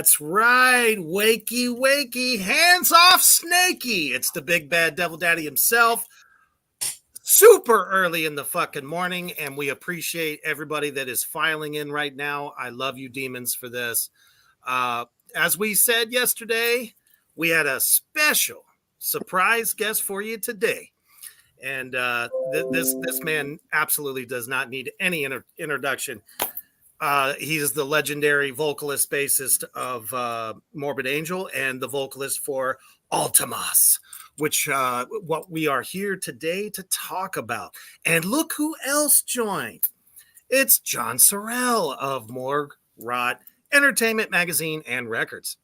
That's right. Wakey, wakey. Hands off, Snakey. It's the big bad devil daddy himself. Super early in the fucking morning, and we appreciate everybody that is filing in right now. I love you, demons, for this. As we said yesterday, we had a special surprise guest for you today. And this man absolutely does not need any introduction. He's the legendary vocalist bassist of Morbid Angel and the vocalist for Ultimas, which what we are here today to talk about. And look who else joined. It's John Sorrell of Morgue Rot Entertainment Magazine and Records.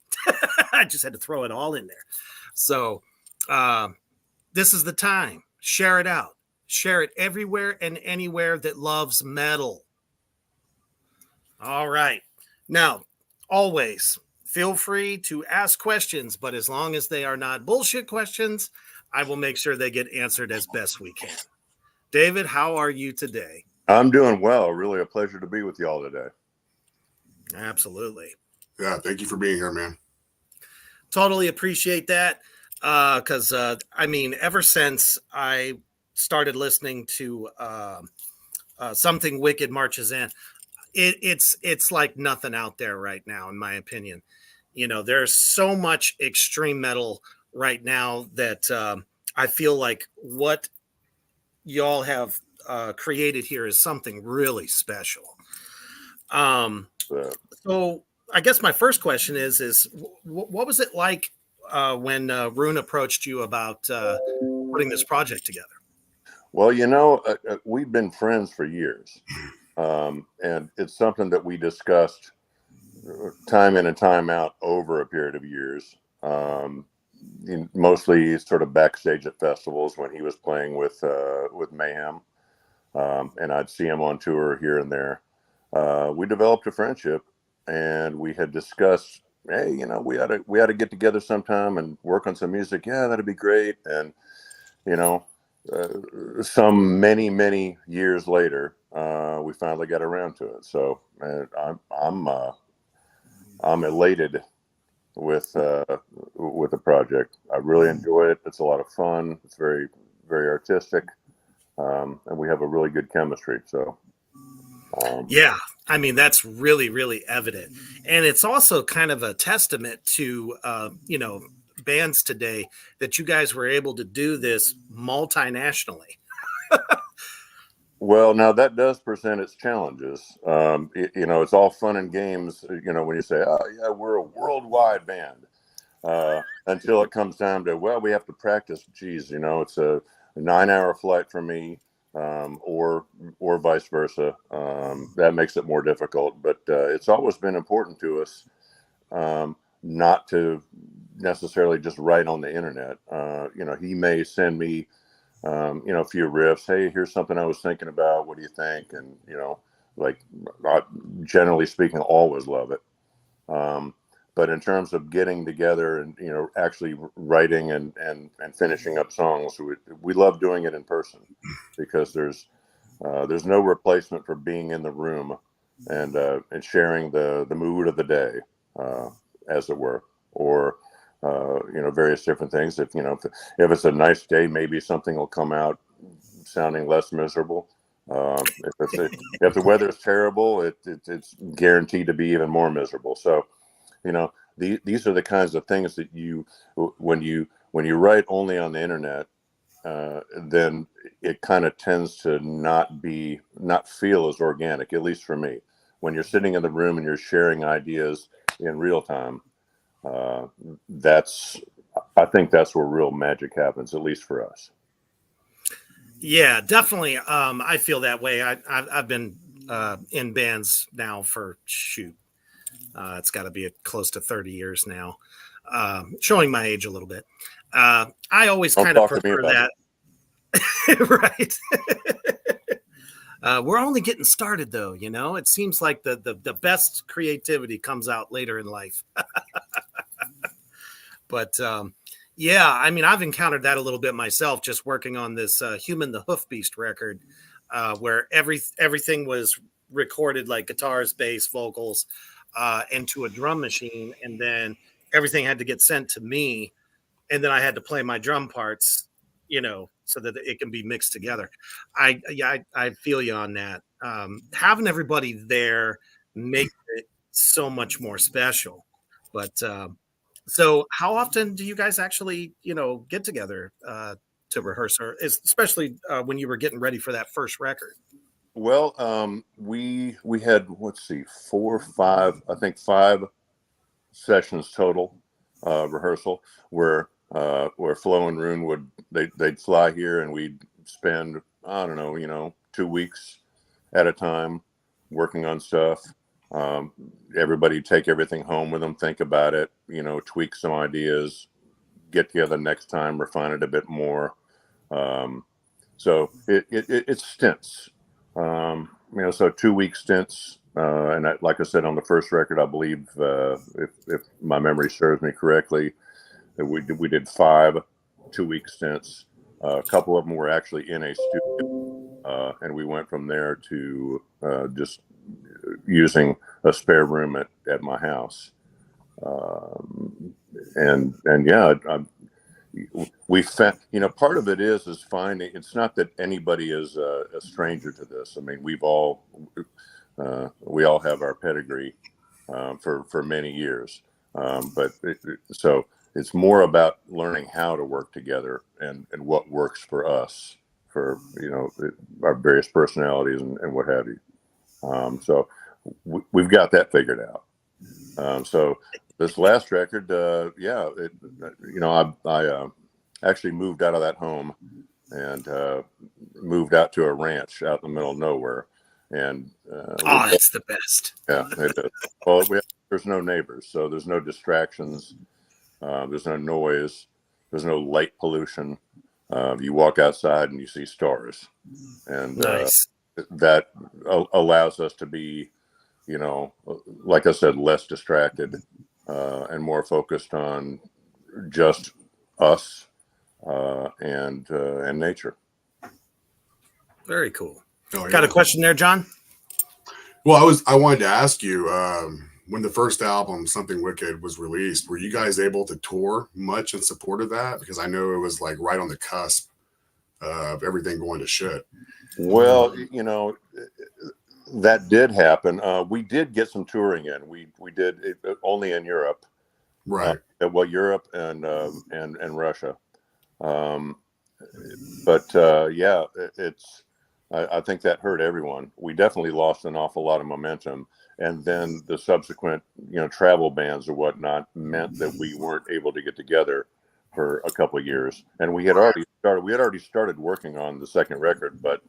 I just had to throw it all in there. So this is the time. Share it out. Share it everywhere and anywhere that loves metal. All right. Now, always feel free to ask questions, but as long as they are not bullshit questions, I will make sure they get answered as best we can. David, how are you today? I'm doing well. Really a pleasure to be with y'all today. Absolutely. Yeah, thank you for being here, man. Totally appreciate that. Because, I mean, ever since I started listening to Something Wicked Marches In, it's like nothing out there right now, in my opinion. You know, there's so much extreme metal right now that I feel like what y'all have created here is something really special. So I guess my first question is what was it like when Rune approached you about putting this project together? Well, you know, we've been friends for years. And it's something that we discussed time in and time out over a period of years. Mostly sort of backstage at festivals when he was playing with Mayhem. And I'd see him on tour here and there. We developed a friendship, and we had discussed, hey, you know, we ought to get together sometime and work on some music. Yeah, that'd be great. And, you know, some many years later, we finally got around to it. So I'm elated with the project. I really enjoy it. It's a lot of fun. It's very artistic, and we have a really good chemistry. So yeah, I mean, that's really evident, and it's also kind of a testament to you know, bands today that you guys were able to do this multinationally. Well, now that does present its challenges. You know, it's all fun and games, you know, when you say, oh, yeah, we're a worldwide band, until it comes down to, well, we have to practice. Geez, you know, it's a 9-hour flight for me, or vice versa. That makes it more difficult. But it's always been important to us not to necessarily just write on the internet. You know, he may send me you know, a few riffs. Hey, here's something I was thinking about. What do you think? And, you know, like, I, generally speaking, always love it. But in terms of getting together and, you know, actually writing and finishing up songs, we love doing it in person, because there's no replacement for being in the room and sharing the mood of the day, as it were, or you know, various different things. If, you know, if it's a nice day, maybe something will come out sounding less miserable. If the weather is terrible, it's guaranteed to be even more miserable. So, you know, these are the kinds of things that when you write only on the internet, then it kind of tends to not feel as organic, at least for me. when you're sitting in the room and you're sharing ideas in real time, I think that's where real magic happens, at least for us. Yeah, definitely. I feel that way. I've been in bands now for it's got to be close to 30 years now. Showing my age a little bit. I always Don't kind of talk to me prefer about that. Right. We're only getting started, though. It seems like the best creativity comes out later in life. But yeah, I mean, I've encountered that a little bit myself, just working on this Human the Hoof Beast record, where everything was recorded, like guitars, bass, vocals, into a drum machine, and then everything had to get sent to me, and then I had to play my drum parts, so that it can be mixed together. I feel you on that. Having everybody there makes it so much more special. But so, how often do you guys actually, get together to rehearse, or especially when you were getting ready for that first record? Well, we had, let's see, 5 sessions total, rehearsal, where Flo and Rune they'd fly here and we'd spend, I don't know, 2 weeks at a time working on stuff. Everybody take everything home with them, think about it, tweak some ideas, get together next time, refine it a bit more. So it's stints, so 2 week stints. And like I said, on the first record, I believe, if my memory serves me correctly, we did 5 2 week stints. A couple of them were actually in a studio, and we went from there to just using a spare room at my house. And yeah, we found, part of it is finding. It's not that anybody is a stranger to this. I mean, we all have our pedigree for many years, but so it's more about learning how to work together and what works for us, for our various personalities and what have you. So we've got that figured out. So this last record, I actually moved out of that home and moved out to a ranch out in the middle of nowhere. And It's the best. Yeah, it is. Well, there's no neighbors, so there's no distractions. There's no noise. There's no light pollution. You walk outside and you see stars, and Nice. That allows us to be, like I said, less distracted and more focused on just us and nature. Very cool. Oh, yeah. Got a question there, John? Well, I wanted to ask you, when the first album, Something Wicked, was released, were you guys able to tour much in support of that? Because I know it was like right on the cusp of everything going to shit. Well, that did happen. We did get some touring in. We did it only in Europe, Right? Europe and Russia. Yeah, I think that hurt everyone. We definitely lost an awful lot of momentum, and then the subsequent, travel bans or whatnot meant that we weren't able to get together for a couple of years. And we had already started working on the second record, but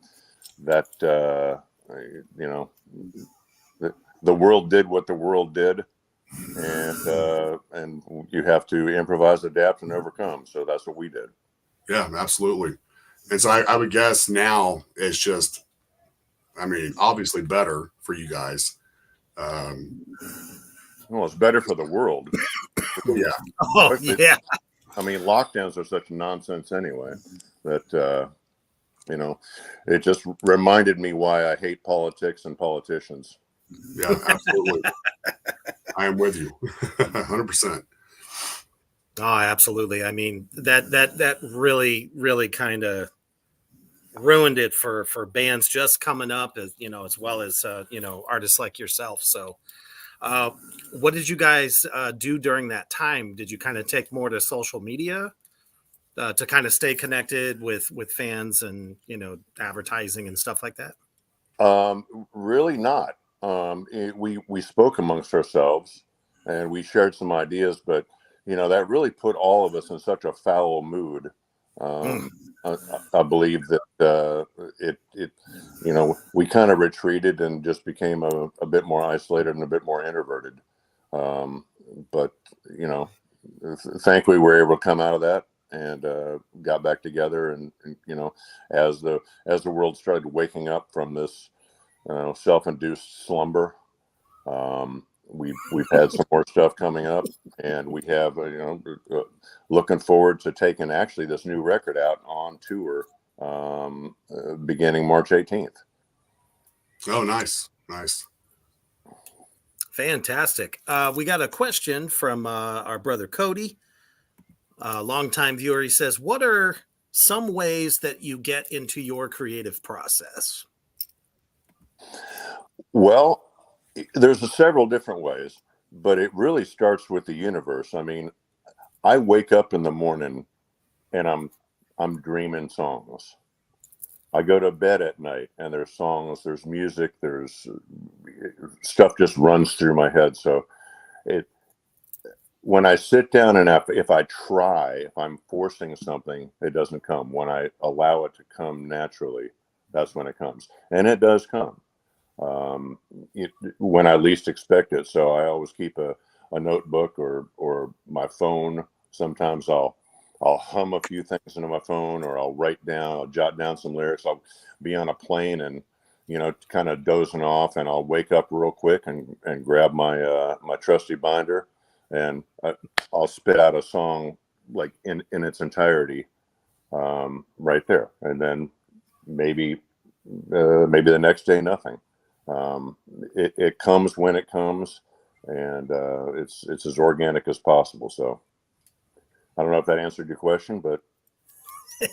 that the world did what the world did, and you have to improvise, adapt, and overcome. So that's what we did. Yeah, absolutely. And so I would guess now it's just, obviously better for you guys. Well, it's better for the world. Yeah. Oh, yeah. Lockdowns are such nonsense anyway that, it just reminded me why I hate politics and politicians. Yeah, absolutely. I am with you 100%. Oh, absolutely. I mean, that really, really kind of ruined it for bands just coming up, as well as artists like yourself. So what did you guys do during that time? Did you kind of take more to social media to kind of stay connected with fans and advertising and stuff like that? Really not. we spoke amongst ourselves and we shared some ideas, but that really put all of us in such a foul mood. I believe that we kind of retreated and just became a bit more isolated and a bit more introverted. But thankfully, we were able to come out of that and got back together. And as the world started waking up from this self-induced slumber, we've had some more stuff coming up, and we have looking forward to taking actually this new record out on tour beginning March 18th. Oh, nice. Fantastic. We got a question from our brother Cody, a longtime viewer. He says, what are some ways that you get into your creative process? Well, there's several different ways, but it really starts with the universe. I mean, I wake up in the morning and I'm dreaming songs. I go to bed at night and there's songs, there's music, there's stuff just runs through my head. So when I sit down and if I'm forcing something, it doesn't come. When I allow it to come naturally, that's when it comes. And it does come when I least expect it. So I always keep a notebook or my phone. Sometimes I'll hum a few things into my phone, or I'll jot down some lyrics. I'll be on a plane and, kind of dozing off, and I'll wake up real quick and grab my trusty binder, and I'll spit out a song like in its entirety right there. And then maybe the next day, nothing. It comes when it comes, and it's as organic as possible. So I don't know if that answered your question, but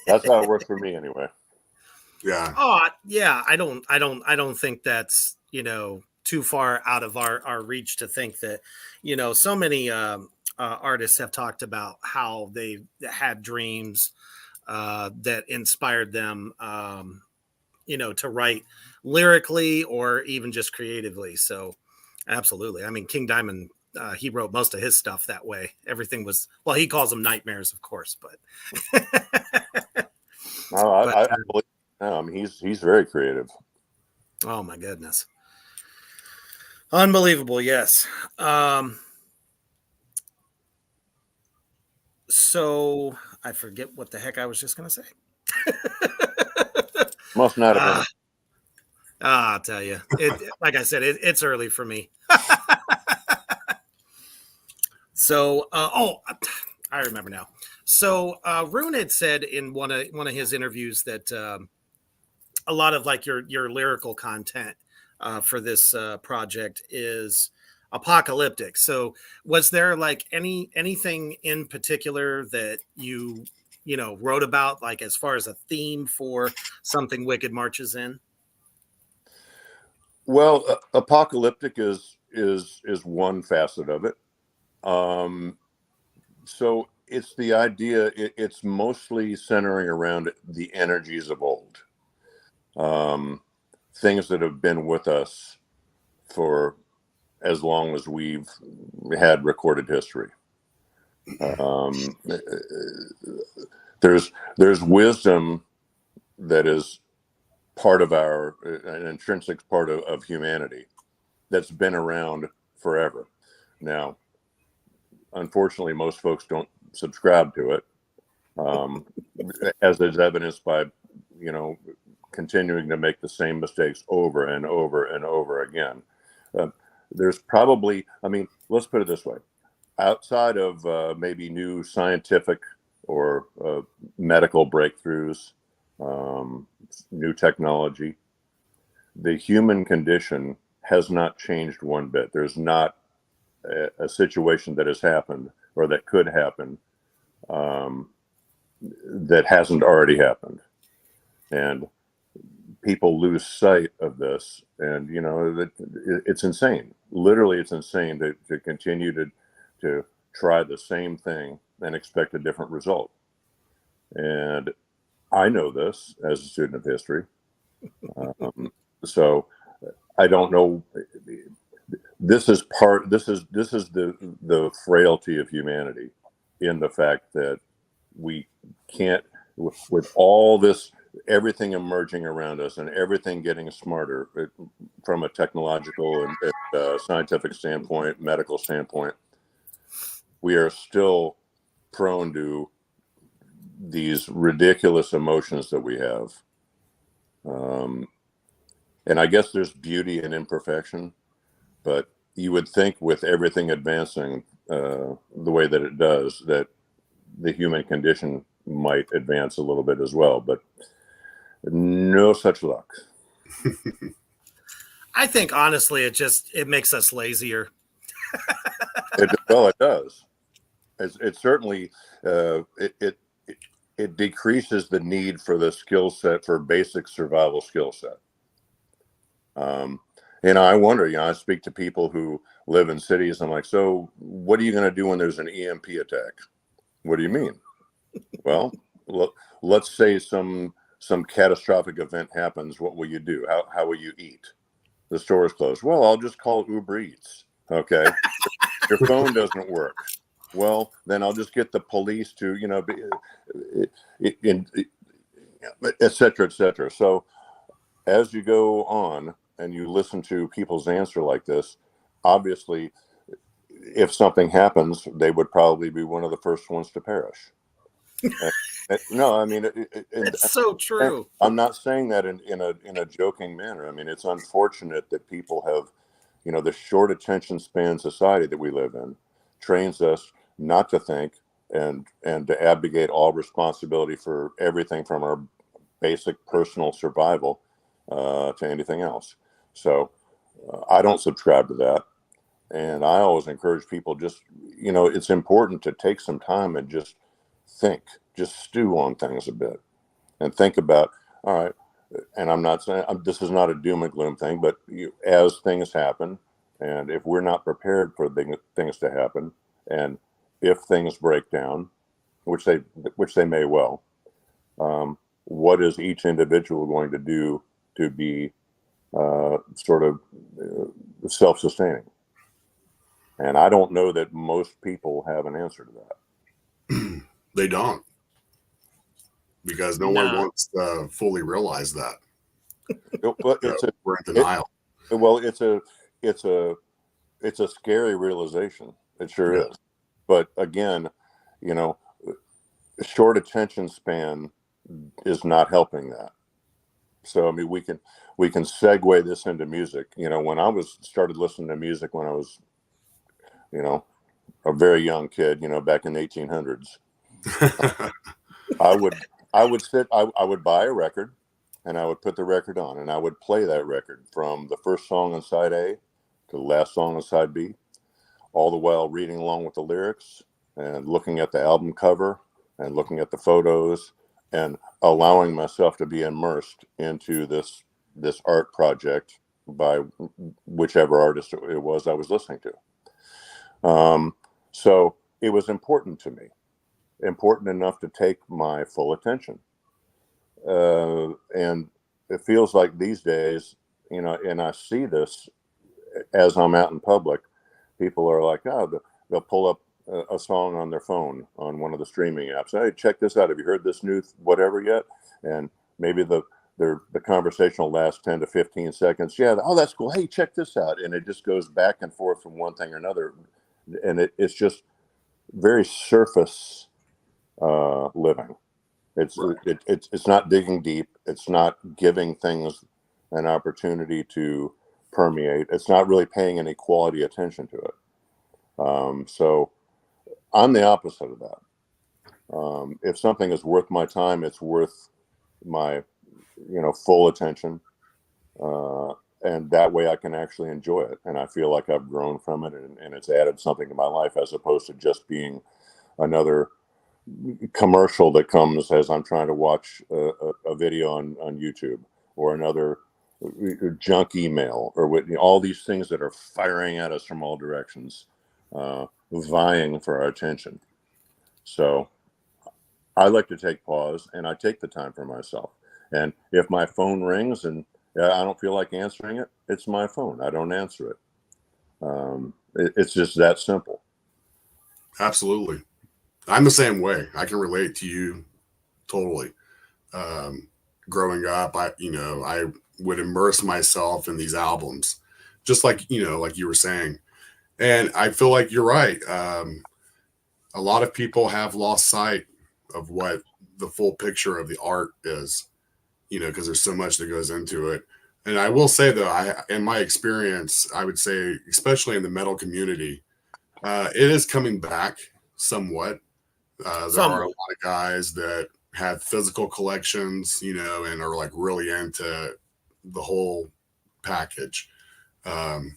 that's how it works for me anyway. Yeah. Oh, yeah. I don't think that's, too far out of our reach to think that, so many artists have talked about how they had dreams that inspired them, to write lyrically or even just creatively. So absolutely. I mean, King Diamond, he wrote most of his stuff that way. Everything was, well, he calls them nightmares, of course, but No, I believe he's very creative. Oh my goodness. Unbelievable. Yes. So I forget what the heck I was just going to say. Must not have been. I'll tell you, like I said, it's early for me. So, I remember now. So, Rune had said in one of his interviews that a lot of like your lyrical content for this project is apocalyptic. So, was there like anything in particular that you wrote about, like as far as a theme for Something Wicked Marches In? Well, apocalyptic is one facet of it. So it's the idea. It's mostly centering around the energies of old, things that have been with us for as long as we've had recorded history. There's wisdom that is part of an intrinsic part of humanity that's been around forever. Now, unfortunately, most folks don't subscribe to it, as is evidenced by, continuing to make the same mistakes over and over and over again. There's probably, let's put it this way. Outside of maybe new scientific or medical breakthroughs, new technology, the human condition has not changed one bit. There's not a situation that has happened or that could happen that hasn't already happened. And people lose sight of this. And, it's insane. Literally, it's insane to continue to try the same thing and expect a different result. And I know this as a student of history. So I don't know this is part. This is the frailty of humanity, in the fact that we can't, with all this, everything emerging around us and everything getting smarter from a technological and scientific standpoint, medical standpoint, we are still prone to these ridiculous emotions that we have. And I guess there's beauty in imperfection, but you would think with everything advancing the way that it does, that the human condition might advance a little bit as well, but no such luck. I think honestly, it makes us lazier. Well, it does. It certainly it decreases the need for the skill set, for basic survival skill set. I wonder, I speak to people who live in cities. I'm like, so what are you going to do when there's an EMP attack? What do you mean? Well, let's say some catastrophic event happens. What will you do? How will you eat? The store is closed. Well, I'll just call Uber Eats. Okay. Your phone doesn't work. Well, then I'll just get the police to, et cetera, et cetera. So as you go on and you listen to people's answer like this, obviously, if something happens, they would probably be one of the first ones to perish. No, I mean, It's so true. I'm not saying that in a joking manner. I mean, it's unfortunate that people have, the short attention span society that we live in trains us not to think and to abdicate all responsibility for everything from our basic personal survival to anything else. So I don't subscribe to that. And I always encourage people, just, it's important to take some time and just think, just stew on things a bit and think about, all right. And I'm not saying this is not a doom and gloom thing, but as things happen, and if we're not prepared for things to happen, and if things break down, which they may well, what is each individual going to do to be sort of self-sustaining? And I don't know that most people have an answer to that. They don't, because no one wants to fully realize that. We're in denial. It's a scary realization. It sure is. But again, short attention span is not helping that. So I mean, we can segue this into music. When I started listening to music when I was, a very young kid, back in the 1800s, I would buy a record, and I would put the record on, and I would play that record from the first song on side A to the last song on side B, all the while reading along with the lyrics and looking at the album cover and looking at the photos and allowing myself to be immersed into this art project by whichever artist it was I was listening to. So it was important to me, important enough to take my full attention. And it feels like these days, and I see this as I'm out in public, people are like, they'll pull up a song on their phone on one of the streaming apps. Hey, check this out. Have you heard this new whatever yet? And maybe the conversation will last 10 to 15 seconds. Yeah. Oh, that's cool. Hey, check this out. And it just goes back and forth from one thing or another. And it's just very surface living. It's not digging deep. It's not giving things an opportunity to permeate. It's not really paying any quality attention to it. So I'm the opposite of that. If something is worth my time, it's worth my, full attention. And that way I can actually enjoy it. And I feel like I've grown from it, and it's added something to my life, as opposed to just being another commercial that comes as I'm trying to watch a video on YouTube, or another junk email, or all these things that are firing at us from all directions, vying for our attention. So I like to take pause, and I take the time for myself. And if my phone rings and I don't feel like answering it, it's my phone. I don't answer it. It's just that simple. Absolutely. I'm the same way. I can relate to you totally. Growing up, I would immerse myself in these albums, just like, like you were saying. And I feel like you're right. A lot of people have lost sight of what the full picture of the art is, because there's so much that goes into it. And I will say, though, in my experience, I would say, especially in the metal community, it is coming back somewhat. There are a Somewhat. lot of guys that have physical collections, and are like really into the whole package. Um,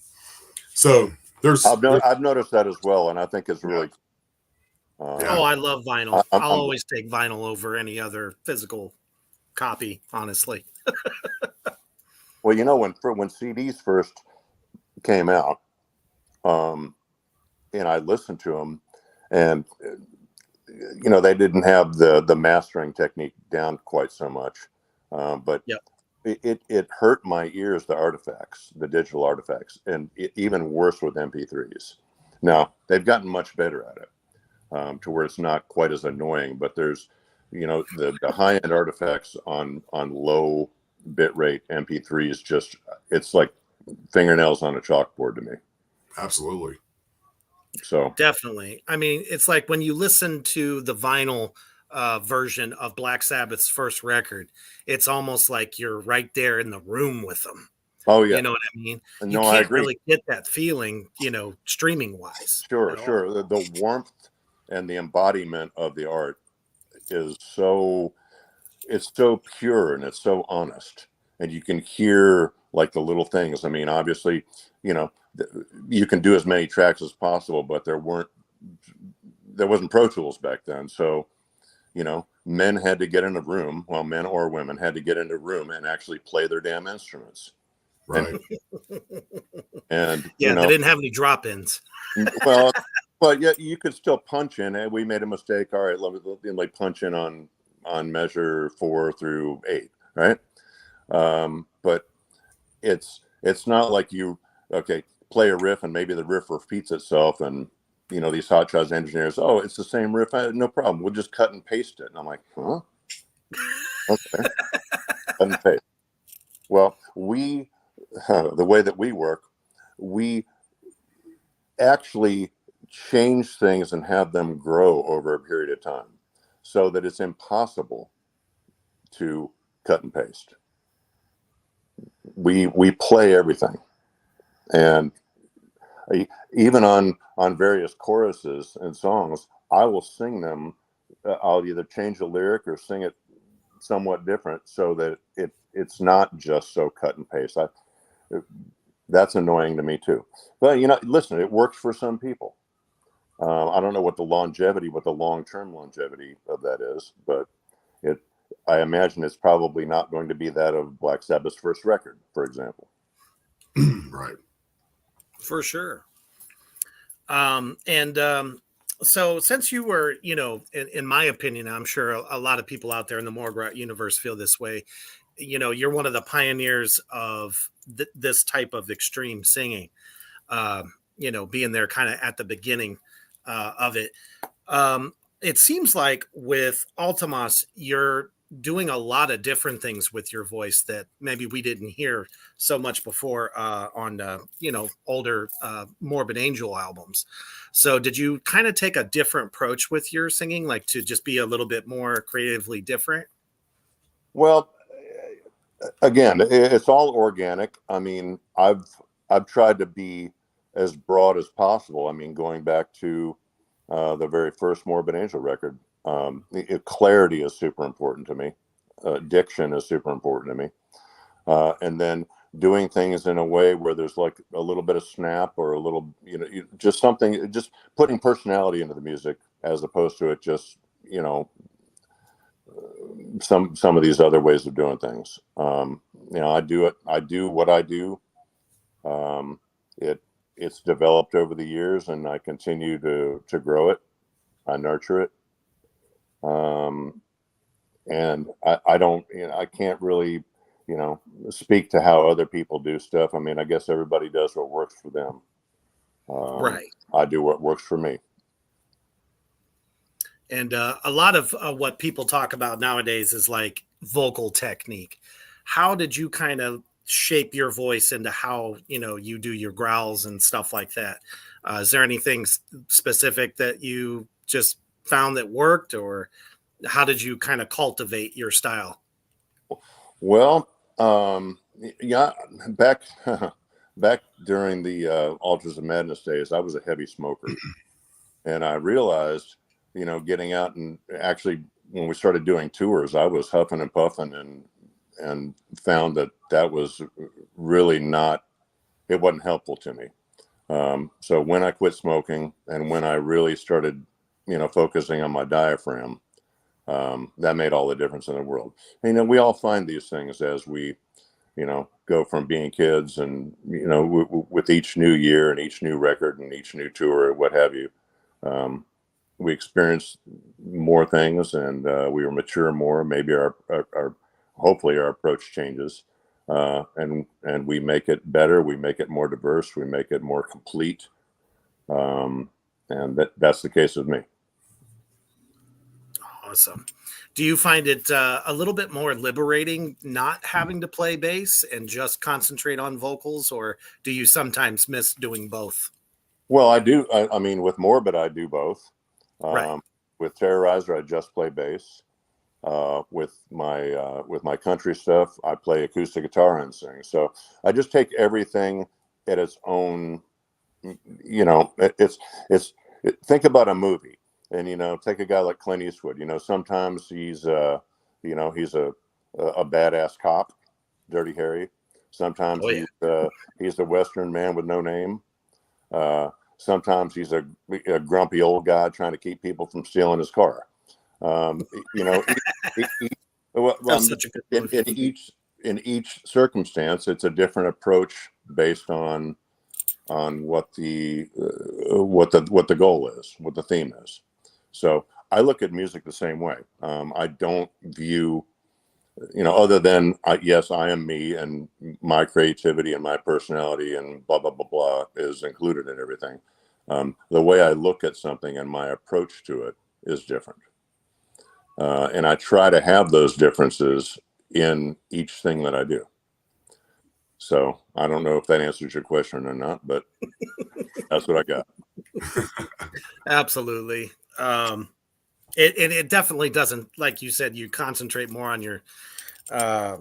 so I've noticed that as well, and I think it's really. Yeah. Oh, I love vinyl. I'll I'm always take vinyl over any other physical copy, honestly. Well, when CDs first came out, and I listened to them, and they didn't have the mastering technique down quite so much, but Yep. it hurt my ears, the digital artifacts, and even worse with MP3s. Now they've gotten much better at it, to where it's not quite as annoying, but there's the high end artifacts on low bit rate MP3s, just it's like fingernails on a chalkboard to me. Absolutely. So Definitely. I mean, it's like when you listen to the vinyl version of Black Sabbath's first record, it's almost like you're right there in the room with them. oh yeah, You know what I mean? You no, I can't agree. really get that feeling, streaming wise. Sure. The warmth and the embodiment of the art is it's so pure and it's so honest, and you can hear like the little things. I mean, obviously, you can do as many tracks as possible, but there wasn't Pro Tools back then, so men had to get in a room. Well, men or women had to get in a room and actually play their damn instruments. Right. And Yeah, they didn't have any drop-ins. well, but yet you could still punch in. And we made a mistake. All right, let me punch in on measure 4 through 8, right? But it's not like you play a riff and maybe the riff repeats itself, and these hotshot engineers, oh, it's the same riff, no problem, we'll just cut and paste it. And I'm like, huh? Okay. Cut and paste. Well, the way that we work, we actually change things and have them grow over a period of time, so that it's impossible to cut and paste. We play everything, and even on various choruses and songs, I will sing them. I'll either change the lyric or sing it somewhat different, so that it's not just so cut and paste. That's annoying to me too. But listen, it works for some people. I don't know what the long-term longevity of that is, but I imagine it's probably not going to be that of Black Sabbath's first record, for example. Right. For sure. So since you were, in my opinion, I'm sure a lot of people out there in the Morgrat universe feel this way. You're one of the pioneers of this type of extreme singing, being there kind of at the beginning of it. It seems like with Altamas, you're doing a lot of different things with your voice that maybe we didn't hear so much before on older Morbid Angel albums. So did you kind of take a different approach with your singing, like to just be a little bit more creatively different? Well, again, it's all organic. I mean, I've tried to be as broad as possible. I mean, going back to the very first Morbid Angel record, clarity is super important to me. Diction is super important to me. And then doing things in a way where there's like a little bit of snap, or a little, just something, just putting personality into the music, as opposed to it just, some of these other ways of doing things. I do what I do. It's developed over the years, and I continue to grow it. I nurture it. And I don't, I can't really, speak to how other people do stuff. I mean, I guess everybody does what works for them. Right. I do what works for me. And a lot of what people talk about nowadays is like vocal technique. How did you kind of shape your voice into how, you do your growls and stuff like that? Is there anything specific that you just found that worked, or how did you kind of cultivate your style? Well, yeah, back back during the Ultras of Madness days, I was a heavy smoker, and I realized, getting out and actually when we started doing tours, I was huffing and puffing, and found that was really not, it wasn't helpful to me. So when I quit smoking and when I really started, focusing on my diaphragm, that made all the difference in the world. We all find these things as we, go from being kids, and with each new year and each new record and each new tour or what have you, we experience more things, and we mature more. Maybe our hopefully our approach changes, and we make it better. We make it more diverse. We make it more complete, and that's the case with me. Awesome. Do you find it a little bit more liberating not having to play bass and just concentrate on vocals, or do you sometimes miss doing both? Well, I do. I mean, with Morbid, I do both. Right. With Terrorizer, I just play bass. With my country stuff, I play acoustic guitar and sing. So I just take everything at its own. Think about a movie, and take a guy like Clint Eastwood. Sometimes he's he's a badass cop, Dirty Harry. Sometimes Oh, yeah. he's a Western man with no name. Sometimes he's a grumpy old guy trying to keep people from stealing his car. Um, you know, well, That's such a good movie. in each circumstance, it's a different approach based on what the goal is, what the theme is. So I look at music the same way. I don't view, other than yes, I am me, and my creativity and my personality and blah blah blah blah is included in everything. The way I look at something and my approach to it is different, and I try to have those differences in each thing that I do. So I don't know if that answers your question or not, but that's what I got. Absolutely. It definitely doesn't, like you said, you concentrate more on your uh,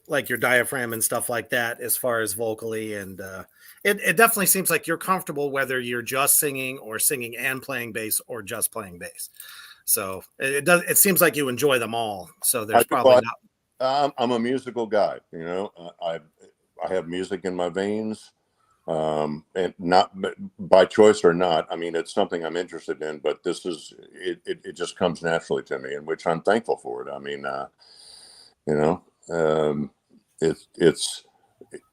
like your diaphragm and stuff like that as far as vocally, and it definitely seems like you're comfortable whether you're just singing or singing and playing bass or just playing bass. So it seems like you enjoy them all. So there's probably not. I'm a musical guy. I have music in my veins, and not by choice or not. I mean, it's something I'm interested in, but this is it. It just comes naturally to me, in which I'm thankful for it. I mean,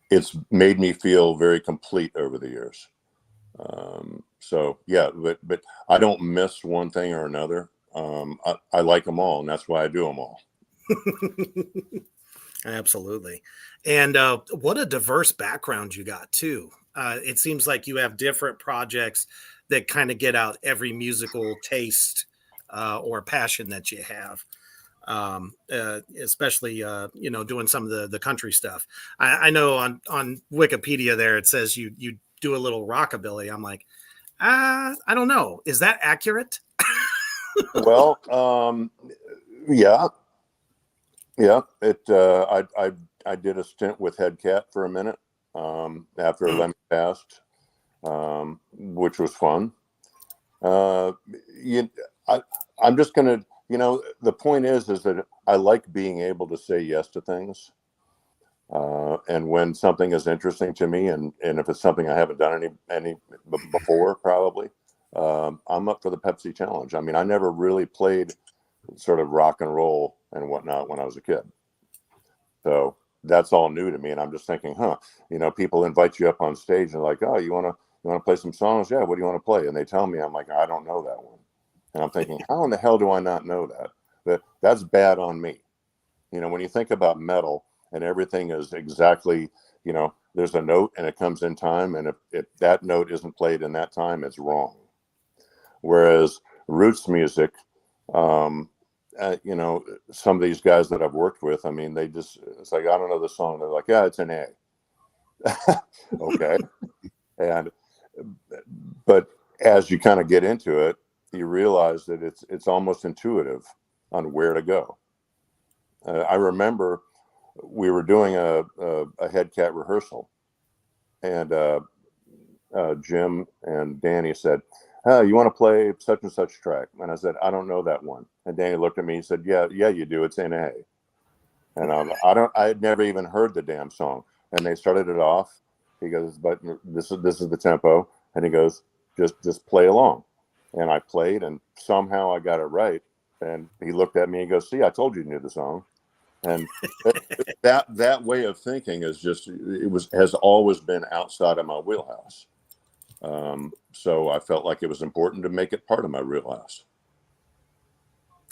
it's made me feel very complete over the years. So yeah, but I don't miss one thing or another. I like them all, and that's why I do them all. Absolutely. And what a diverse background you got, too. It seems like you have different projects that kind of get out every musical taste or passion that you have. Especially doing some of the country stuff. I know on Wikipedia there it says you do a little rockabilly. I'm like, I don't know, is that accurate? Well, yeah. It. I did a stint with Headcat for a minute after Lemmy passed, which was fun. I'm just gonna. The point is that I like being able to say yes to things, and when something is interesting to me, and if it's something I haven't done any before, probably, I'm up for the Pepsi challenge. I mean, I never really played sort of rock and roll and whatnot when I was a kid. So that's all new to me. And I'm just thinking, people invite you up on stage and like, oh, you want to play some songs? Yeah. What do you want to play? And they tell me, I'm like, I don't know that one. And I'm thinking, how in the hell do I not know that? That's bad on me. When you think about metal and everything is exactly, there's a note and it comes in time, and if that note isn't played in that time, it's wrong. Whereas roots music, you know, some of these guys that I've worked with, I mean, they just, it's like, I don't know the song. They're like, yeah, it's an A. Okay. But as you kind of get into it, you realize that it's almost intuitive on where to go. I remember we were doing a head cat rehearsal, and Jim and Danny said, "Oh, you want to play such and such track?" And I said, "I don't know that one." And Danny looked at me and said, "Yeah, you do. It's in A." And I had never even heard the damn song. And they started it off. He goes, "But this is the tempo." And he goes, just play along. And I played, and somehow I got it right. And he looked at me and goes, "See, I told you knew the song." And that way of thinking has always been outside of my wheelhouse. So I felt like it was important to make it part of my wheelhouse.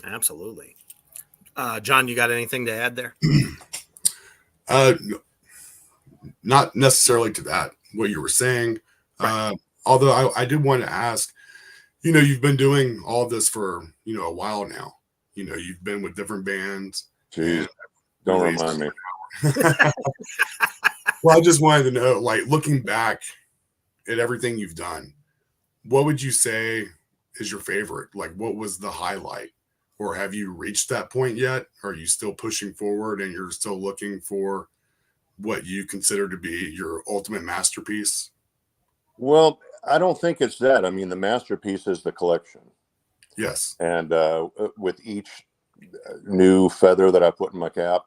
Absolutely. John, you got anything to add there? Not necessarily to that, what you were saying. Right. Although I did want to ask, you've been doing all this for, a while now. You've been with different bands. Jeez, don't remind me. Well, I just wanted to know, like, looking back at everything you've done, what would you say is your favorite? Like, what was the highlight? Or have you reached that point yet? Are you still pushing forward and you're still looking for what you consider to be your ultimate masterpiece? Well, I don't think it's that. I mean, the masterpiece is the collection. Yes. And with each new feather that I put in my cap,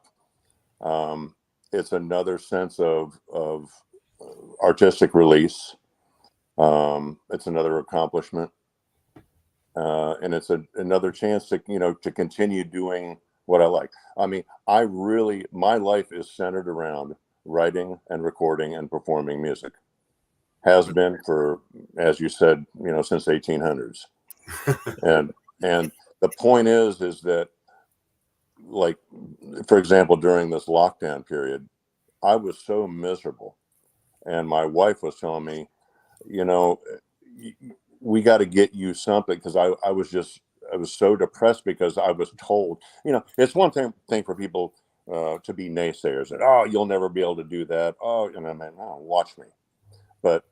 it's another sense of artistic release. It's another accomplishment. And it's another chance to continue doing what I like. I mean, my life is centered around writing and recording and performing music. Has been for, as you said, since 1800s. and the point is that, like, for example, during this lockdown period, I was so miserable, and my wife was telling me, we got to get you something, because I was so depressed because I was told, it's one thing for people to be naysayers, that, oh, you'll never be able to do that. Oh, and I mean, oh, watch me. But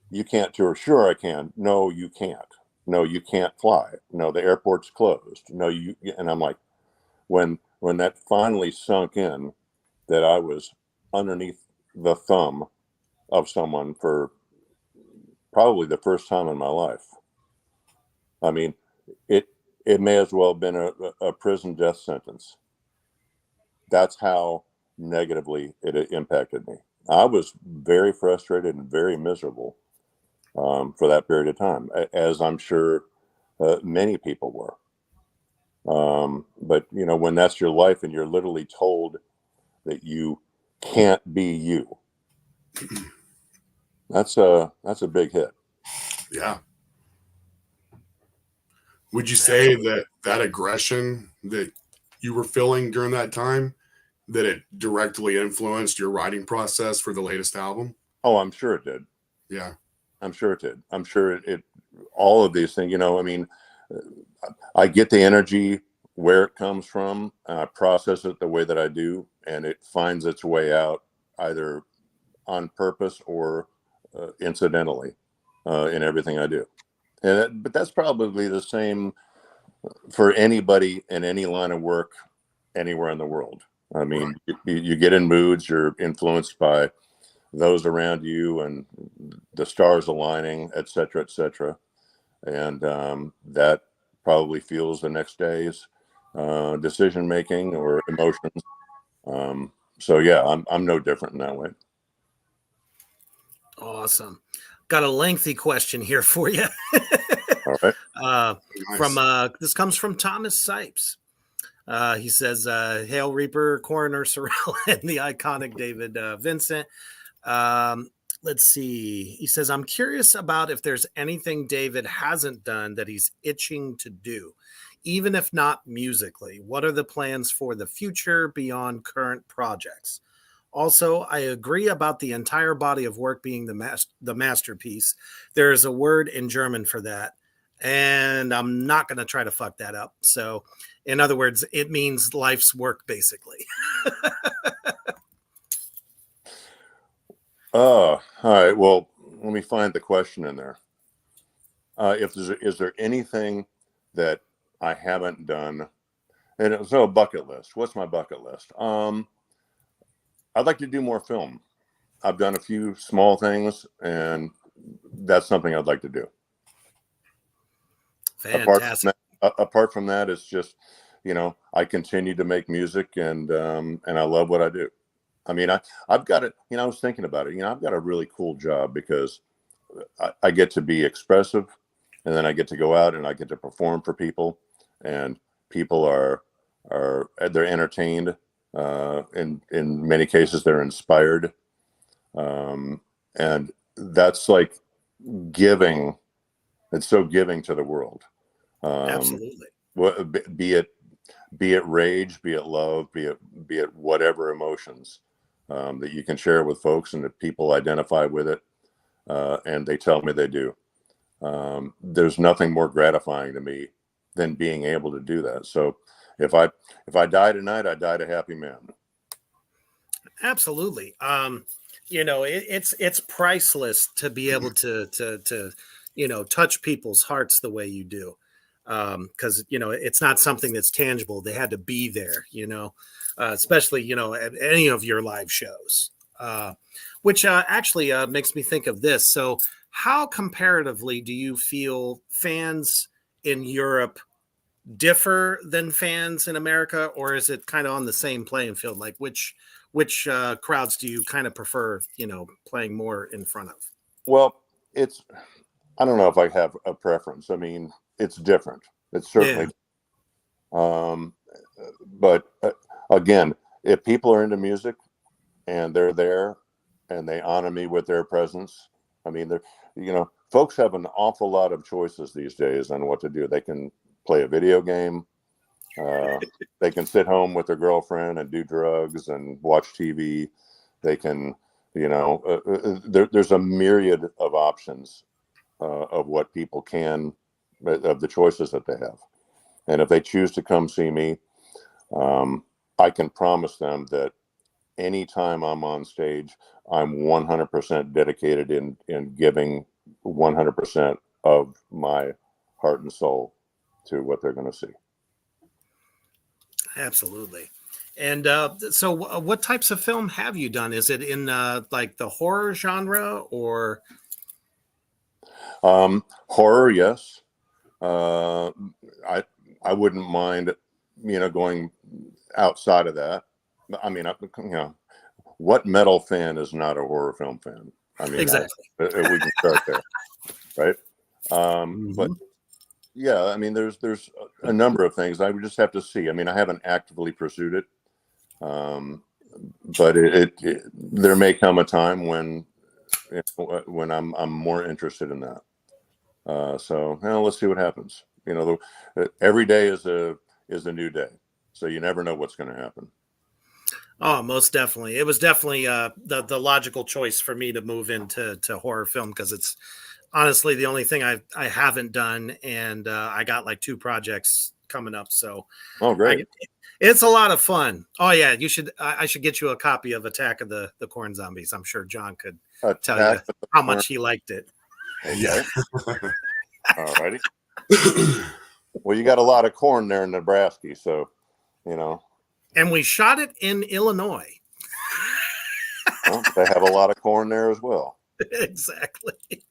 you can't tour. Sure, I can. No, you can't. No, you can't fly. No, the airport's closed. No, and I'm like, when that finally sunk in, that I was underneath the thumb of someone for probably the first time in my life. I mean, it may as well have been a prison death sentence. That's how negatively it impacted me. I was very frustrated and very miserable for that period of time, as I'm sure many people were. But when that's your life and you're literally told that you can't be you, that's a big hit. Yeah. Would you say that aggression that you were feeling during that time, that it directly influenced your writing process for the latest album? Oh, I'm sure it did. Yeah. I'm sure it did. I'm sure it all of these things, I mean, I get the energy where it comes from, and I process it the way that I do, and it finds its way out either on purpose or incidentally in everything I do. But that's probably the same for anybody in any line of work anywhere in the world. I mean, you get in moods, you're influenced by those around you and the stars aligning, et cetera, et cetera. And that probably fuels the next day's decision making or emotions. So yeah, I'm no different in that way. Awesome. Got a lengthy question here for you. All right. Nice. This comes from Thomas Sipes. He says, Hail Reaper, Coroner Sorrell, and the iconic David Vincent. Let's see. He says, I'm curious about if there's anything David hasn't done that he's itching to do, even if not musically. What are the plans for the future beyond current projects? Also, I agree about the entire body of work being the masterpiece. There is a word in German for that, and I'm not going to try to fuck that up. So, in other words, it means life's work, basically. All right. Well, let me find the question in there. Is there anything that I haven't done? And so, a bucket list. What's my bucket list? I'd like to do more film. I've done a few small things, and that's something I'd like to do. Fantastic. Apart from that, it's just, I continue to make music, and I love what I do. I mean, I've got it. I was thinking about it. I've got a really cool job because I get to be expressive, and then I get to go out and I get to perform for people, and people are they're entertained. In many cases, they're inspired, and that's like giving. It's so giving to the world. Absolutely. Be it rage, be it love, be it whatever emotions that you can share with folks, and that people identify with it, and they tell me they do. There's nothing more gratifying to me than being able to do that. So if I die tonight, I died a happy man. Absolutely. It's priceless to be able to touch people's hearts the way you do. Because it's not something that's tangible. They had to be there, especially at any of your live shows, which actually makes me think of this. So, how comparatively do you feel fans in Europe differ than fans in America, or is it kind of on the same playing field? Like which crowds do you kind of prefer, playing more in front of? Well, I don't know if I have a preference. I mean, it's different. It's certainly, but again, if people are into music and they're there and they honor me with their presence, I mean, folks have an awful lot of choices these days on what to do. They can play a video game. They can sit home with their girlfriend and do drugs and watch TV. They can, there's a myriad of options of what people can, of the choices that they have. And if they choose to come see me, I can promise them that anytime I'm on stage, I'm 100% dedicated in giving 100% of my heart and soul to what they're going to see. Absolutely. And so what types of film have you done? Is it in like the horror genre or? Horror, yes. I wouldn't mind, going outside of that. I mean, what metal fan is not a horror film fan? I mean, exactly. we can start there, right? But yeah, I mean, there's a number of things. I would just have to see. I mean, I haven't actively pursued it, but there may come a time when I'm more interested in that. So let's see what happens. Every day is a new day, so you never know what's going to happen. Oh, most definitely. It was definitely the logical choice for me to move into horror film because it's honestly the only thing I haven't done, and I got like 2 projects coming up. So, great! It's a lot of fun. Oh yeah, you should. I should get you a copy of Attack of the Corn Zombies. I'm sure John could tell you how much he liked it. Okay. Yeah. All righty. Well, you got a lot of corn there in Nebraska, so And we shot it in Illinois. Well, they have a lot of corn there as well. Exactly.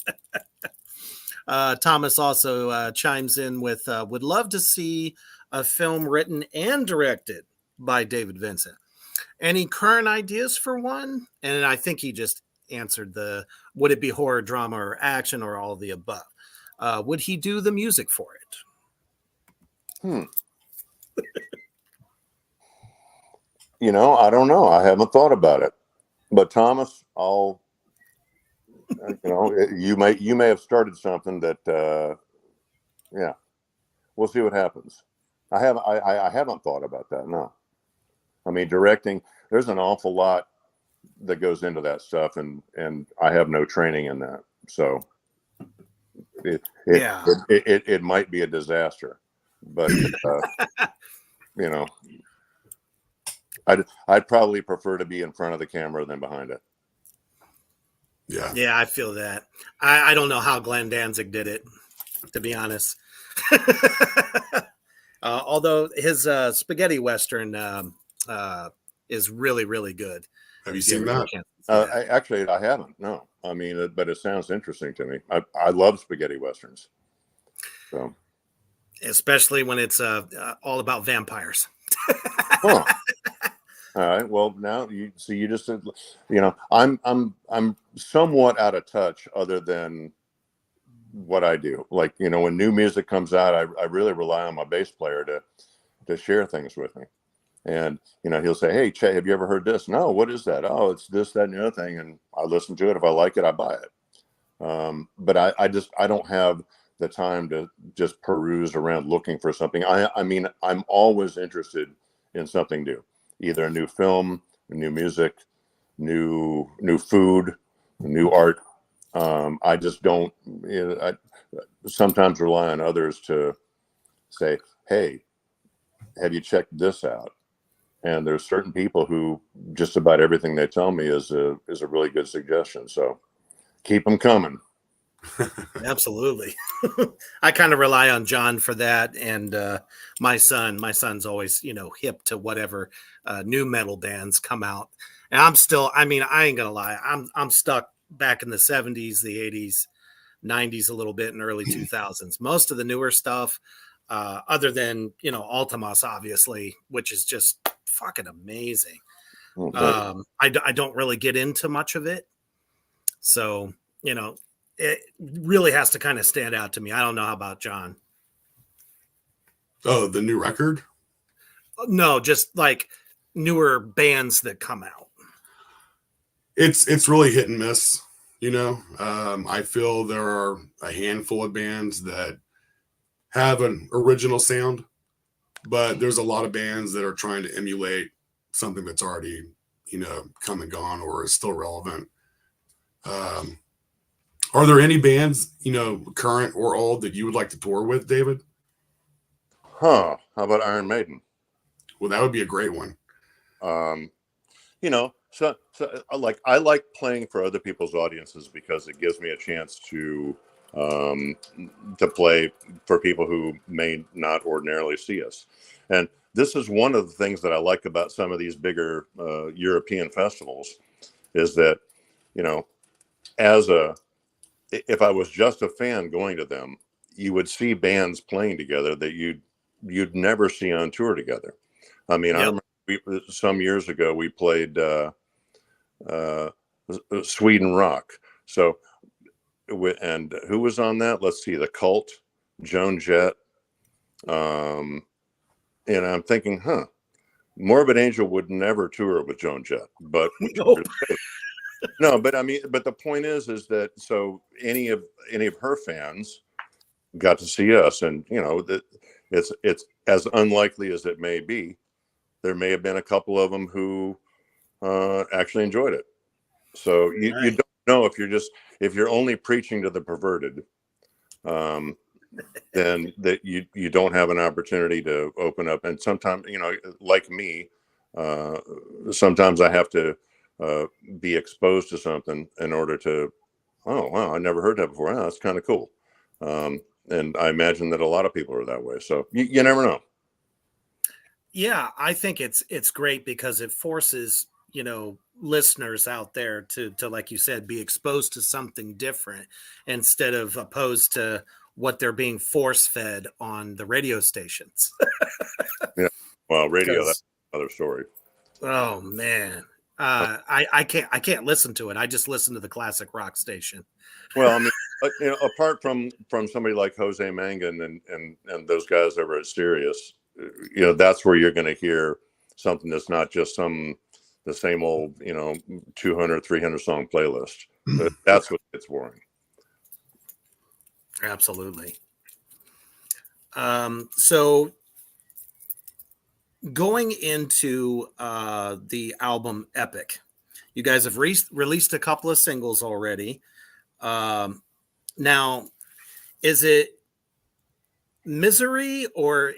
Thomas also chimes in with would love to see a film written and directed by David Vincent. Any current ideas for one? And I think he just answered would it be horror, drama, or action, or all of the above? Would he do the music for it? I don't know. I haven't thought about it. But Thomas, you may have started something that, we'll see what happens. I haven't thought about that. No, I mean, directing. There's an awful lot that goes into that stuff, and I have no training in that, so it might be a disaster, but you know, I'd probably prefer to be in front of the camera than behind it. Yeah, I feel that. I don't know how Glenn Danzig did it, to be honest. Although his spaghetti western is really, really good. Have you seen that? I haven't. No, I mean, but it sounds interesting to me. I love spaghetti westerns. So, especially when it's all about vampires. Huh. All right. Well, now you just, I'm somewhat out of touch other than what I do. Like, when new music comes out, I really rely on my bass player to share things with me. And, he'll say, "Hey, Che, have you ever heard this?" "No, what is that?" "Oh, it's this, that, and the other thing." And I listen to it. If I like it, I buy it. But I don't have the time to just peruse around looking for something. I mean, I'm always interested in something new, either a new film, new music, new food, new art. I just don't, I sometimes rely on others to say, "Hey, have you checked this out?" And there's certain people who just about everything they tell me is a really good suggestion. So keep them coming. Absolutely. I kind of rely on John for that. And my son's always, hip to whatever new metal bands come out. And I'm still, I mean, I ain't gonna lie. I'm stuck back in the 70s, the 80s, 90s a little bit, and early 2000s. Most of the newer stuff, other than, Altamas, obviously, which is just fucking amazing. Okay. I don't really get into much of it. So, it really has to kind of stand out to me. I don't know how about John. Oh, the new record? No, just like newer bands that come out. It's really hit and miss. I feel there are a handful of bands that have an original sound, but there's a lot of bands that are trying to emulate something that's already, come and gone or is still relevant. Are there any bands, current or old, that you would like to tour with, David? How about Iron Maiden? Well, that would be a great one. So like, I like playing for other people's audiences because it gives me a chance to play for people who may not ordinarily see us. And this is one of the things that I like about some of these bigger European festivals is that, if I was just a fan going to them, you would see bands playing together that you'd never see on tour together. I mean, I remember some years ago we played Sweden Rock. So, and who was on that? Let's see, The Cult, Joan Jett. And I'm thinking, Morbid Angel would never tour with Joan Jett, but no, but I mean, but the point is that so any of her fans got to see us, and that it's as unlikely as it may be, there may have been a couple of them who actually enjoyed it. So you don't know if you're only preaching to the perverted, then that you don't have an opportunity to open up. And sometimes, like me, sometimes I have to be exposed to something in order to, oh wow, I never heard that before. Oh, that's kind of cool. And I imagine that a lot of people are that way. So you never know. Yeah, I think it's great because it forces, listeners out there to like you said, be exposed to something different instead of opposed to what they're being force fed on the radio stations. Yeah. Well, radio, that's another story. Oh man. I can't listen to it. I just listen to the classic rock station. Well, I mean, apart from somebody like Jose Mangan and those guys over at Sirius, that's where you're going to hear something that's not just the same old, 200, 300 song playlist. That's what gets boring. Absolutely. So going into the album Epic, You guys have released a couple of singles already. Now, is it Misery or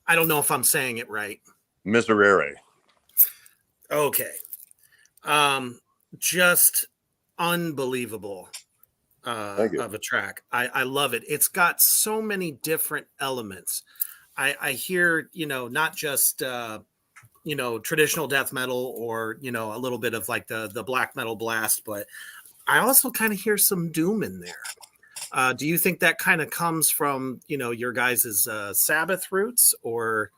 I don't know if I'm saying it right. Miserere. Okay. Just unbelievable Thank you. of a track. I love it. It's got so many different elements. I hear, not just traditional death metal or a little bit of like the black metal blast, but I also kind of hear some doom in there. Do you think that kind of comes from your guys' Sabbath roots, or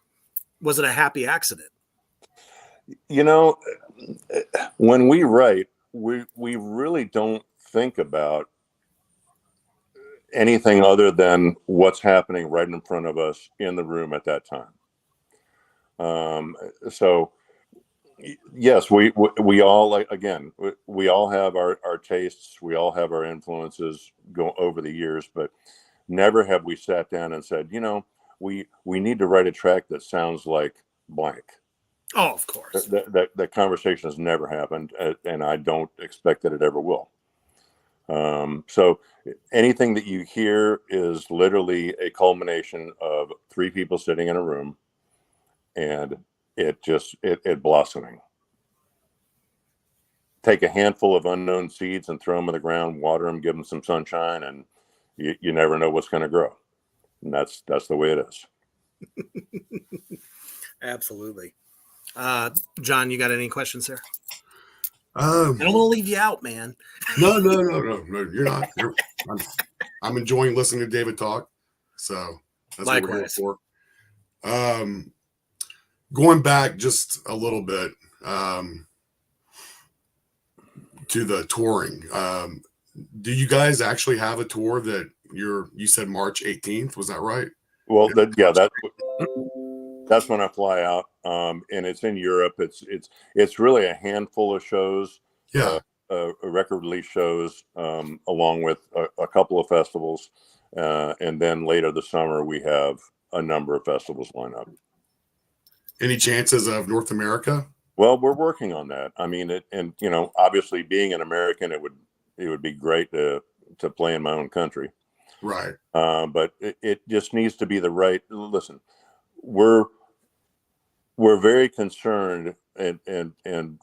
was it a happy accident? When we write, we really don't think about anything other than what's happening right in front of us in the room at that time. So yes, we all, like, again, we all have our tastes, we all have our influences go over the years, but never have we sat down and said, we need to write a track that sounds like blank. Oh, of course. That conversation has never happened, and I don't expect that it ever will. So anything that you hear is literally a culmination of three people sitting in a room and it blossoming. Take a handful of unknown seeds and throw them in the ground, water them, give them some sunshine, and you never know what's going to grow. And that's the way it is. Absolutely. John, you got any questions there? I don't want to leave you out, man. No, you're not. I'm enjoying listening to David talk. So that's Likewise. what we're here for. Going back just a little bit to the touring. Do you guys actually have a tour that you said March 18th? Was that right? Well, that's when I fly out, and it's in Europe. It's really a handful of shows, record release shows, along with a couple of festivals, and then later this summer we have a number of festivals lined up. Any chances of North America? Well, we're working on that. I mean, obviously being an American, it would be great to play in my own country, right? But it just needs to be the right. Listen, we're very concerned and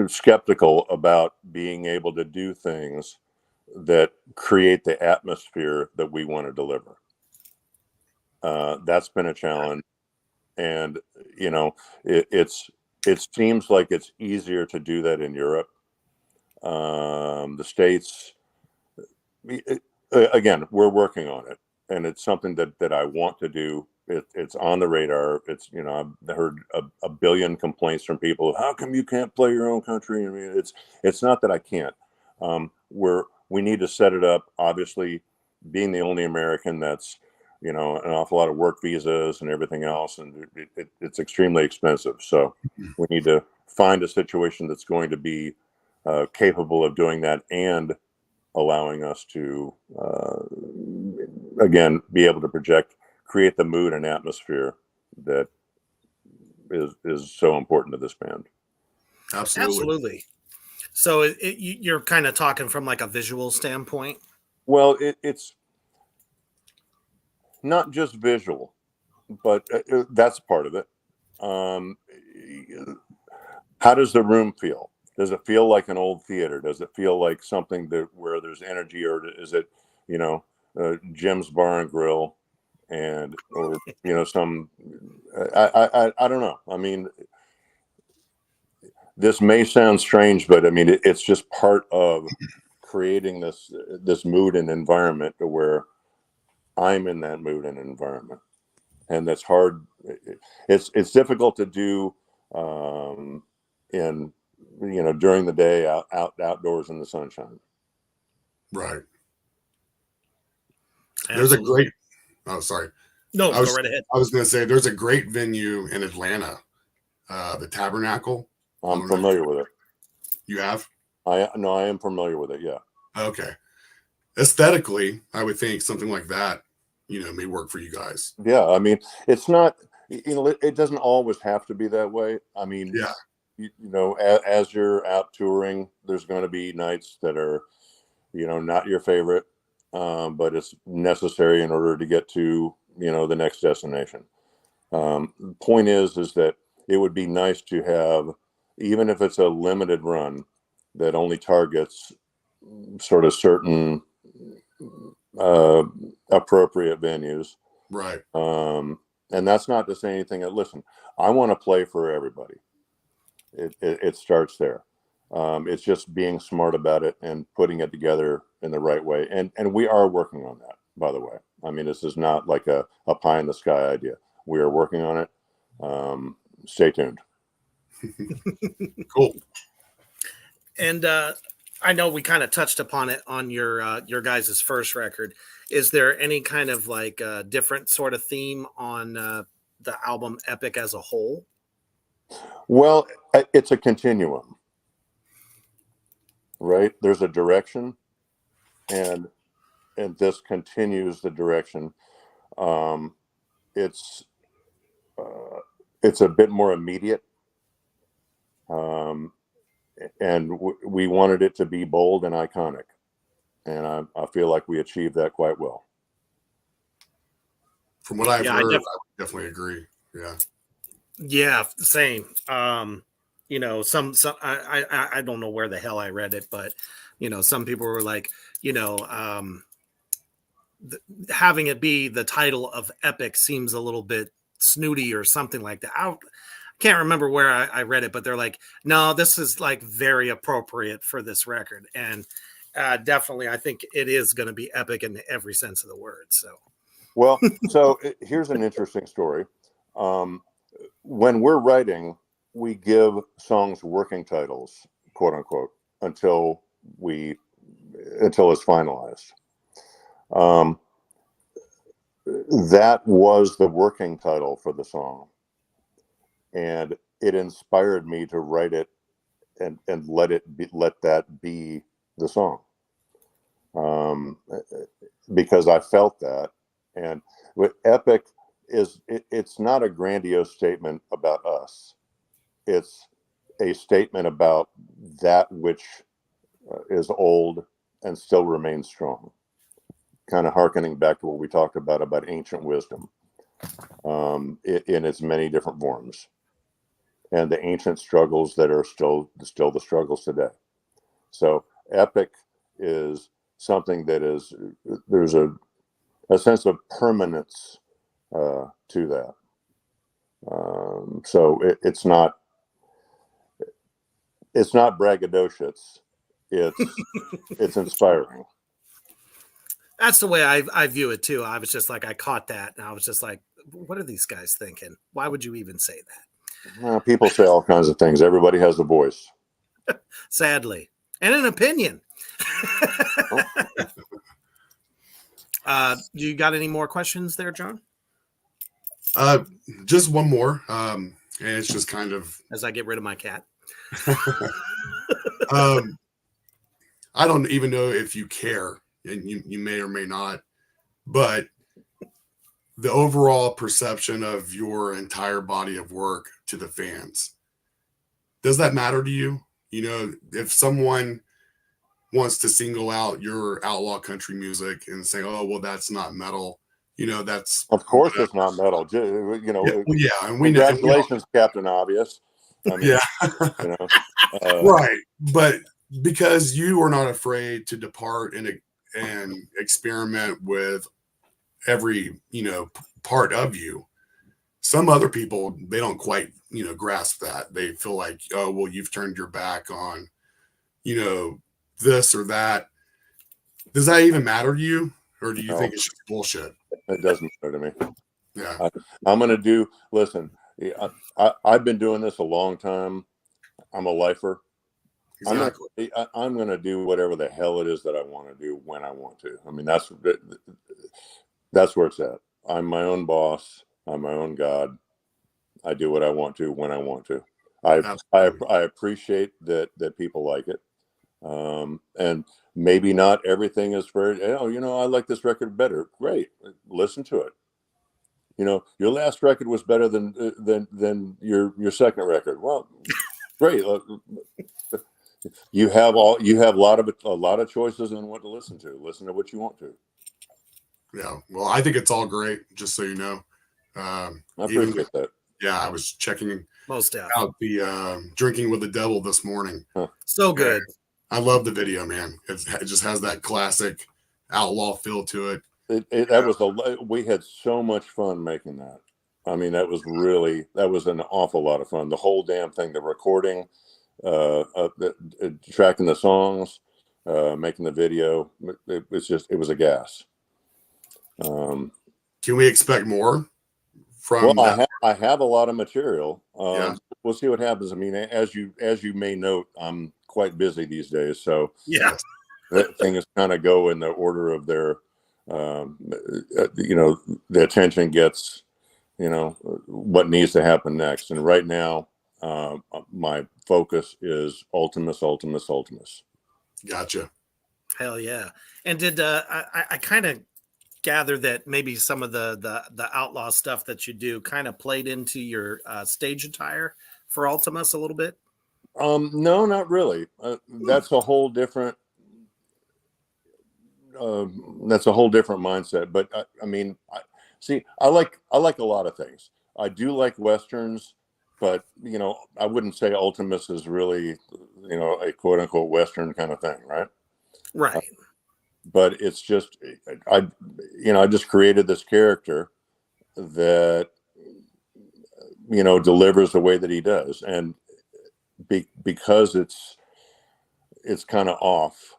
skeptical about being able to do things that create the atmosphere that we want to deliver. That's been a challenge, and it seems like it's easier to do that in Europe. The States, again, we're working on it, and it's something that I want to do. It's on the radar. I've heard a billion complaints from people. How come you can't play your own country? I mean, it's not that I can't. We need to set it up. Obviously, being the only American, that's an awful lot of work visas and everything else, and it's extremely expensive. So we need to find a situation that's going to be capable of doing that and allowing us to again be able to create the mood and atmosphere that is so important to this band. Absolutely. So you're kind of talking from like a visual standpoint. Well, it's not just visual, but that's part of it. How does the room feel? Does it feel like an old theater? Does it feel like something where there's energy, or is it, Jim's Bar and Grill, or some? I don't know. I mean, this may sound strange, but I mean it's just part of creating this mood and environment to where I'm in that mood and environment, and that's hard. It's difficult to do during the day outdoors in the sunshine. Right. Absolutely. There's a great. Oh, sorry. No, go right ahead. I was going to say there's a great venue in Atlanta, the Tabernacle. I'm familiar with it. You have? I am familiar with it. Yeah. Okay. Aesthetically, I would think something like that, may work for you guys. Yeah. I mean, it's not, it doesn't always have to be that way. I mean, yeah. as you're out touring, there's going to be nights that are, not your favorite, but it's necessary in order to get to, the next destination. Point is that it would be nice to have, even if it's a limited run that only targets sort of certain appropriate venues. Right. And that's not to say anything. Listen, I want to play for everybody. It starts there. It's just being smart about it and putting it together in the right way. And we are working on that, by the way. I mean, this is not like a pie in the sky idea. We are working on it. Stay tuned. Cool. And I know we kind of touched upon it on your guys' first record. Is there any kind of like different sort of theme on the album Epic as a whole? Well, it's a continuum, right? There's a direction, and this continues the direction. It's a bit more immediate, and we wanted it to be bold and iconic, and I feel like we achieved that quite well. From what I've heard, I definitely agree. Yeah, same. Some I don't know where the hell I read it, but some people were like, having it be the title of Epic seems a little bit snooty or something like that. I can't remember where I read it, but they're like, no, this is like very appropriate for this record. And definitely, I think it is going to be epic in every sense of the word. So here's an interesting story. When we're writing, we give songs working titles, quote unquote, until it's finalized. That was the working title for the song, and it inspired me to write it and let that be the song, because I felt that. And with Epic it's not a grandiose statement about us. It's a statement about that which is old and still remains strong. Kind of hearkening back to what we talked about ancient wisdom, in its many different forms, and the ancient struggles that are still the struggles today. So Epic is something that is, there's a sense of permanence to that. So it's not braggadocious. It's inspiring. That's the way I view it too. I was just like, I caught that, and I was just like, what are these guys thinking? Why would you even say that? Well, people say all kinds of things. Everybody has a voice. Sadly, and an opinion. You got any more questions there, John? Just one more, and it's just kind of as I get rid of my cat. I don't even know if you care, and you may or may not, but the overall perception of your entire body of work to the fans, does that matter to you? If someone wants to single out your outlaw country music and say, oh, well, that's not metal, that's of course it's not metal. Yeah, and congratulations, Captain Obvious. I mean, yeah. Right. But because you are not afraid to depart and experiment with every, part of you, some other people, they don't quite, grasp that. They feel like, oh, well, you've turned your back on, this or that. Does that even matter to you? Or do you think it's just bullshit? It doesn't matter to me. Yeah. I'm going to listen, I've been doing this a long time. I'm a lifer. Exactly. I'm going to do whatever the hell it is that I want to do when I want to. I mean, that's where it's at. I'm my own boss. I'm my own God. I do what I want to when I want to. I appreciate that people like it. And maybe not everything is very, I like this record better. Great. Listen to it. Your last record was better than your second record. Well, Great. You have a lot of choices on what to listen to. Listen to what you want to. Yeah. Well, I think it's all great. Just so you know, I appreciate that. Yeah, I was checking Most out the Drinking with the Devil this morning. Huh. So good. I love the video, man. It just has that classic outlaw feel to it. We had so much fun making that. I mean, that was an awful lot of fun. The whole damn thing, the recording, tracking the songs, making the video. It was a gas. Can we expect more from? Well, I have a lot of material. Yeah. We'll see what happens. I mean, as you may note, I'm quite busy these days, so Yeah. things kind of go in the order of their, the attention gets, what needs to happen next. And right now, my focus is Ultimus. Gotcha. Hell yeah. And did I kind of gather that maybe some of the outlaw stuff that you do kind of played into your stage attire for Ultimus a little bit? No, not really. That's a whole different mindset. But I mean, I like a lot of things. I do like Westerns, but I wouldn't say Ultimus is really, a quote unquote Western kind of thing, right? Right. But it's just, I just created this character that, delivers the way that he does. And because it's kind of off,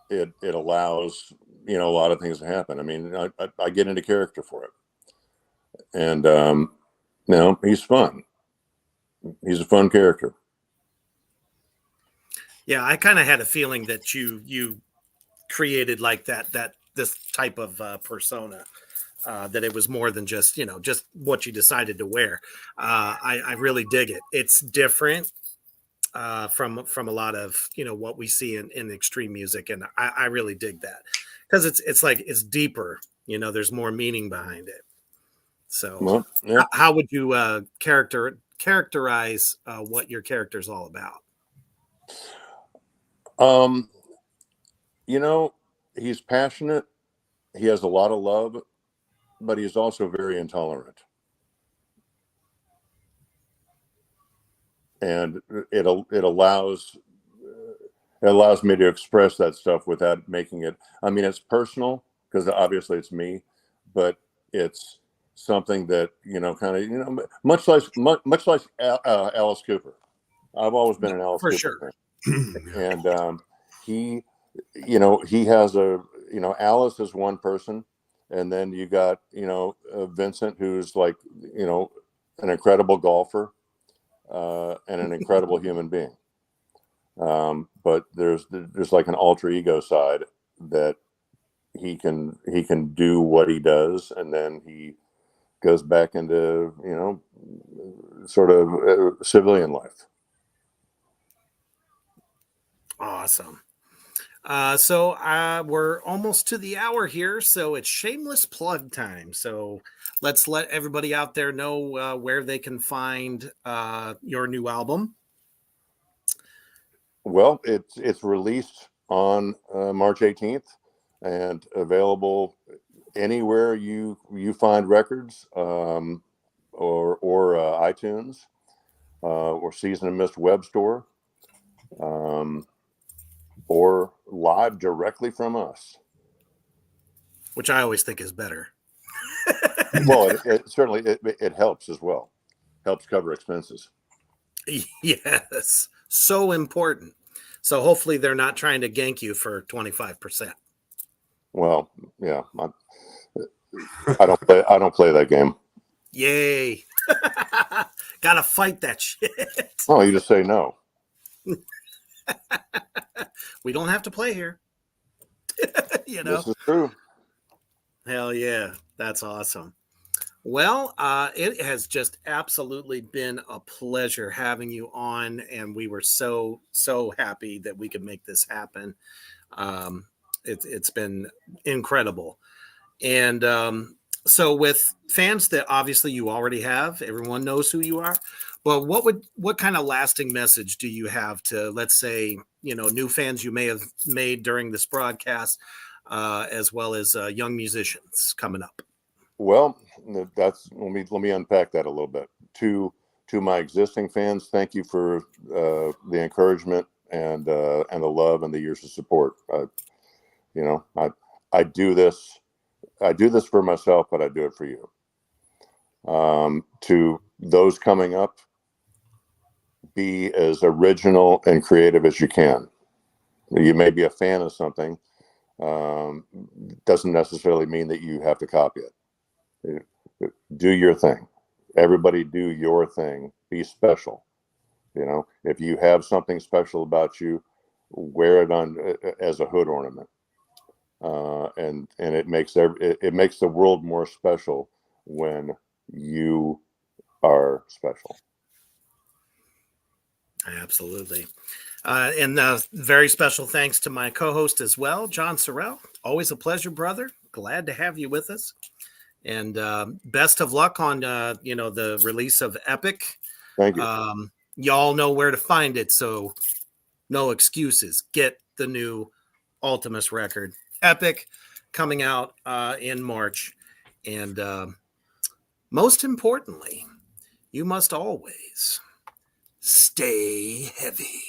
it allows, a lot of things to happen. I mean, I get into character for it. And, he's fun. He's a fun character. Yeah. I kind of had a feeling that you created like this type of persona, that it was more than just what you decided to wear. I really dig it. It's different from a lot of what we see in extreme music, and I really dig that because it's like it's deeper. There's more meaning behind it. So, Well, yeah. how would you characterize what your character's all about? He's passionate. He has a lot of love, but he's also very intolerant. And it allows me to express that stuff without making it. I mean, it's personal because obviously it's me, but it's something that kind of much like Alice Cooper. I've always been an Alice For Cooper sure. fan. And he has Alice is one person, and then you got Vincent, who's like an incredible golfer. And an incredible human being. But there's like an alter ego side that he can do what he does, and then he goes back into sort of civilian life. Awesome. So we're almost to the hour here, so it's shameless plug time. So let's let everybody out there know where they can find your new album. Well, it's released on March 18th and available anywhere you find records, or iTunes, or Season and Mist web store. Or live directly from us, which I always think is better. Well, it certainly it helps as well. Helps cover expenses. Yes, so important. So hopefully they're not trying to gank you for 25%. Well, yeah, I don't play that game. Yay! Gotta fight that shit. Oh, you just say no. We don't have to play here. This is true. Hell yeah, that's awesome. Well, it has just absolutely been a pleasure having you on, and we were so happy that we could make this happen. It's been incredible, and so with fans that obviously you already have, everyone knows who you are. Well, what kind of lasting message do you have to, let's say, new fans you may have made during this broadcast, as well as young musicians coming up? Well, let me unpack that a little bit. To my existing fans, thank you for the encouragement and the love and the years of support. You know, I do this for myself, but I do it for you. To those coming up, be as original and creative as you can. You may be a fan of something, doesn't necessarily mean that you have to copy it. Do your thing. Everybody do your thing. Be special. If you have something special about you, wear it on as a hood ornament, and it makes it makes the world more special when you are special. Absolutely. And very special thanks to my co-host as well, John Sorrell. Always a pleasure, brother. Glad to have you with us. And best of luck on the release of Epic. Thank you. Y'all know where to find it, so no excuses. Get the new Ultimus record, Epic, coming out in March. And most importantly, you must always stay heavy.